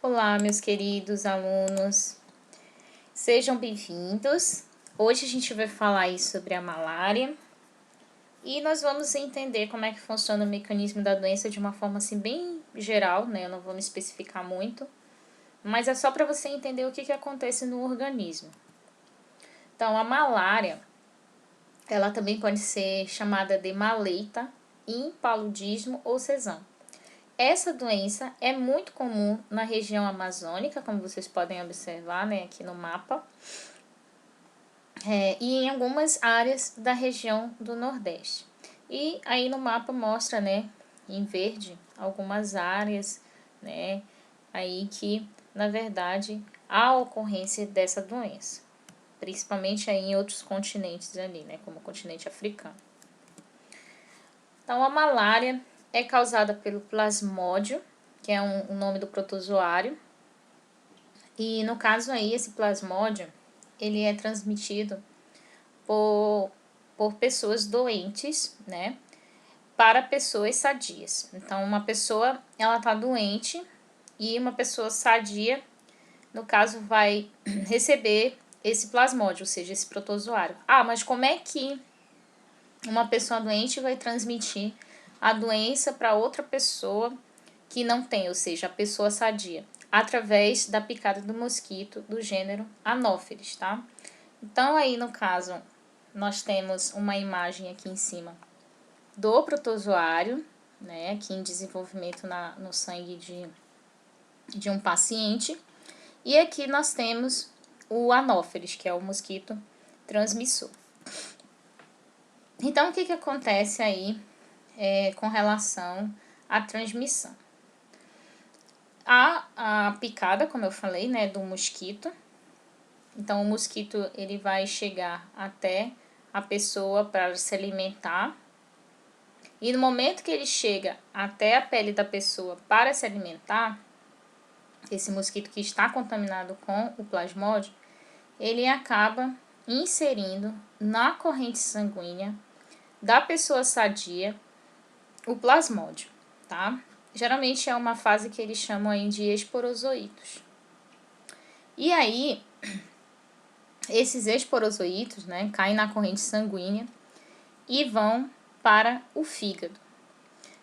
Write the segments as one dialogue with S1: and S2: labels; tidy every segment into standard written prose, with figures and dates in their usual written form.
S1: Olá, meus queridos alunos, sejam bem-vindos. Hoje a gente vai falar aí sobre a malária e nós vamos entender como é que funciona o mecanismo da doença de uma forma assim bem geral, né? Eu não vou me especificar muito, mas é só para você entender o que acontece no organismo. Então, a malária, ela também pode ser chamada de maleita, impaludismo ou cesão. Essa doença é muito comum na região amazônica, como vocês podem observar, né, aqui no mapa, e em algumas áreas da região do Nordeste. E aí no mapa mostra, né, em verde, algumas áreas, né, aí que, na verdade, há ocorrência dessa doença, principalmente aí em outros continentes ali, né, como o continente africano. Então, a malária é causada pelo plasmódio, que é o nome do protozoário. E no caso aí, esse plasmódio, ele é transmitido por pessoas doentes, né, para pessoas sadias. Então, uma pessoa, ela tá doente e uma pessoa sadia, no caso, vai receber esse plasmódio, ou seja, esse protozoário. Ah, mas como é que uma pessoa doente vai transmitir a doença para outra pessoa que não tem, ou seja, a pessoa sadia, através da picada do mosquito do gênero Anopheles, tá? Então, aí no caso, nós temos uma imagem aqui em cima do protozoário, né, aqui em desenvolvimento no sangue de um paciente, e aqui nós temos o Anopheles, que é o mosquito transmissor. Então, o que acontece aí com relação à transmissão? A picada, como eu falei, né, do mosquito. Então, o mosquito ele vai chegar até a pessoa para se alimentar. E no momento que ele chega até a pele da pessoa para se alimentar, esse mosquito que está contaminado com o plasmódio, ele acaba inserindo na corrente sanguínea da pessoa sadia o plasmódio, tá? Geralmente é uma fase que eles chamam aí de esporozoítos. E aí, esses esporozoítos, né, caem na corrente sanguínea e vão para o fígado.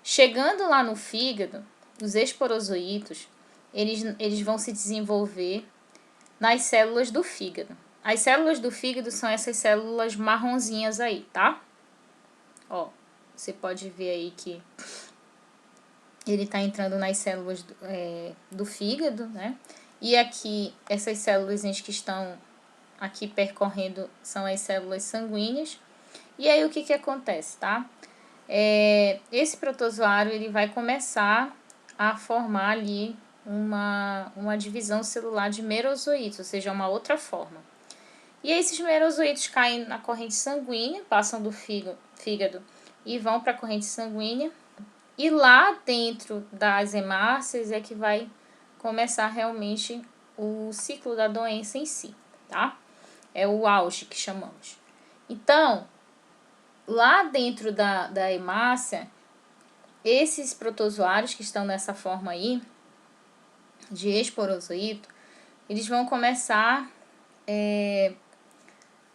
S1: Chegando lá no fígado, os esporozoítos, eles vão se desenvolver nas células do fígado. As células do fígado são essas células marronzinhas aí, tá? Ó, você pode ver aí que ele está entrando nas células do fígado, né? E aqui, essas células que estão aqui percorrendo são as células sanguíneas. E aí, o que acontece, tá? Esse protozoário, ele vai começar a formar ali uma divisão celular de merozoítos, ou seja, uma outra forma. E esses merozoítos caem na corrente sanguínea, passam do fígado e vão para a corrente sanguínea. E lá dentro das hemácias é que vai começar realmente o ciclo da doença em si, tá? É o auge que chamamos. Então, lá dentro da hemácia, esses protozoários que estão nessa forma aí, de esporozoíto, eles vão começar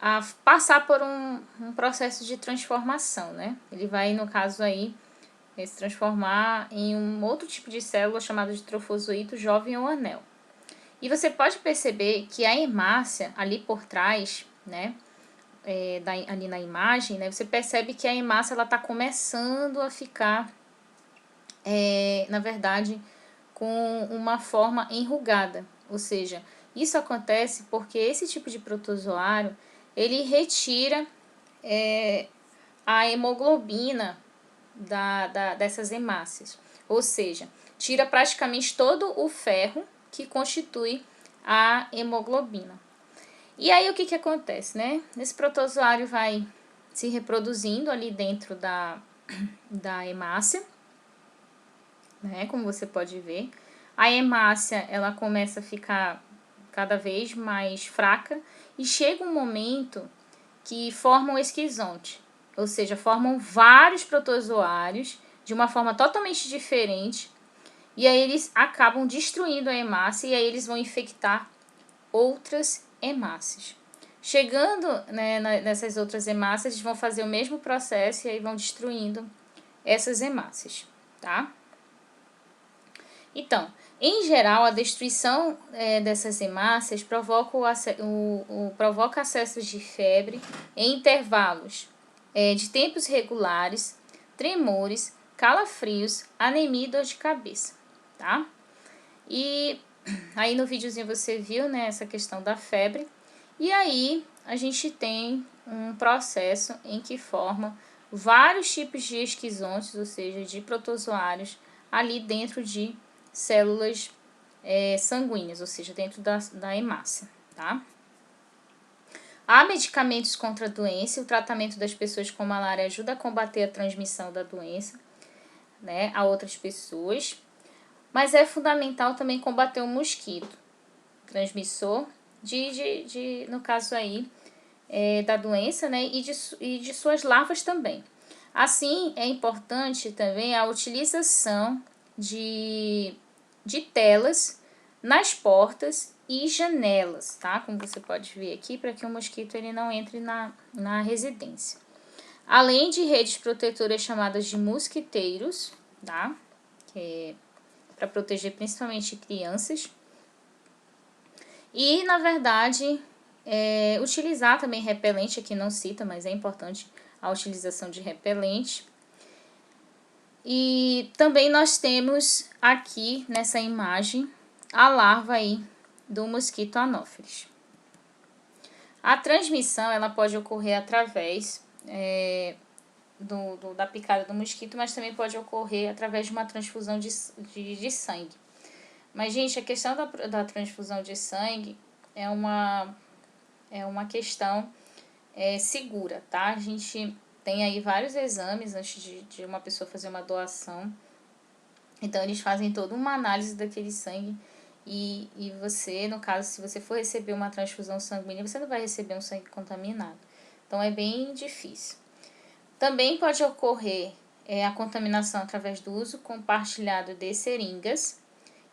S1: a passar por um processo de transformação, né? Ele vai, no caso aí, se transformar em um outro tipo de célula chamada de trofozoíto jovem ou anel. E você pode perceber que a hemácia ali por trás, né, ali na imagem, né, você percebe que a hemácia está começando a ficar, na verdade, com uma forma enrugada. Ou seja, isso acontece porque esse tipo de protozoário, ele retira a hemoglobina dessas hemácias. Ou seja, tira praticamente todo o ferro que constitui a hemoglobina. E aí o que acontece, né? Esse protozoário vai se reproduzindo ali dentro da hemácia, né? Como você pode ver. A hemácia, ela começa a ficar cada vez mais fraca e chega um momento que forma um esquizonte, ou seja, formam vários protozoários de uma forma totalmente diferente E aí eles acabam destruindo a hemácia e aí eles vão infectar outras hemácias. Chegando, né, nessas outras hemácias, eles vão fazer o mesmo processo e aí vão destruindo essas hemácias, tá? Então, em geral, a destruição dessas hemácias provoca acessos de febre em intervalos de tempos regulares, tremores, calafrios, anemia e dor de cabeça, tá? E aí no videozinho você viu, né, essa questão da febre. E aí a gente tem um processo em que forma vários tipos de esquizontes, ou seja, de protozoários, ali dentro de células sanguíneas, ou seja, dentro da hemácia, tá? Há medicamentos contra a doença, o tratamento das pessoas com malária ajuda a combater a transmissão da doença, né, a outras pessoas. Mas é fundamental também combater o mosquito transmissor no caso aí, da doença, né, e de suas larvas também. Assim, é importante também a utilização de telas nas portas e janelas, tá? Como você pode ver aqui, para que o mosquito ele não entre na residência. Além de redes protetoras chamadas de mosquiteiros, tá? Que é para proteger principalmente crianças. E, na verdade, utilizar também repelente, aqui não cita, mas é importante a utilização de repelente. E também nós temos aqui nessa imagem a larva aí do mosquito Anopheles. A transmissão ela pode ocorrer através da picada do mosquito, mas também pode ocorrer através de uma transfusão de sangue. Mas, gente, a questão da transfusão de sangue é uma questão segura, tá? A gente tem aí vários exames antes de uma pessoa fazer uma doação. Então, eles fazem toda uma análise daquele sangue e você, no caso, se você for receber uma transfusão sanguínea, você não vai receber um sangue contaminado. Então, é bem difícil. Também pode ocorrer a contaminação através do uso compartilhado de seringas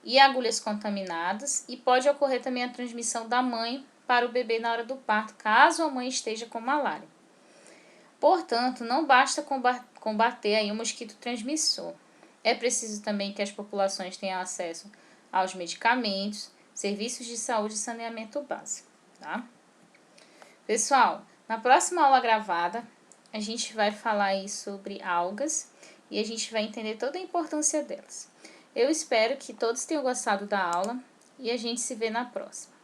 S1: e agulhas contaminadas, e pode ocorrer também a transmissão da mãe para o bebê na hora do parto, caso a mãe esteja com malária. Portanto, não basta combater aí o mosquito transmissor. É preciso também que as populações tenham acesso aos medicamentos, serviços de saúde e saneamento básico, tá? Pessoal, na próxima aula gravada, a gente vai falar aí sobre algas e a gente vai entender toda a importância delas. Eu espero que todos tenham gostado da aula e a gente se vê na próxima.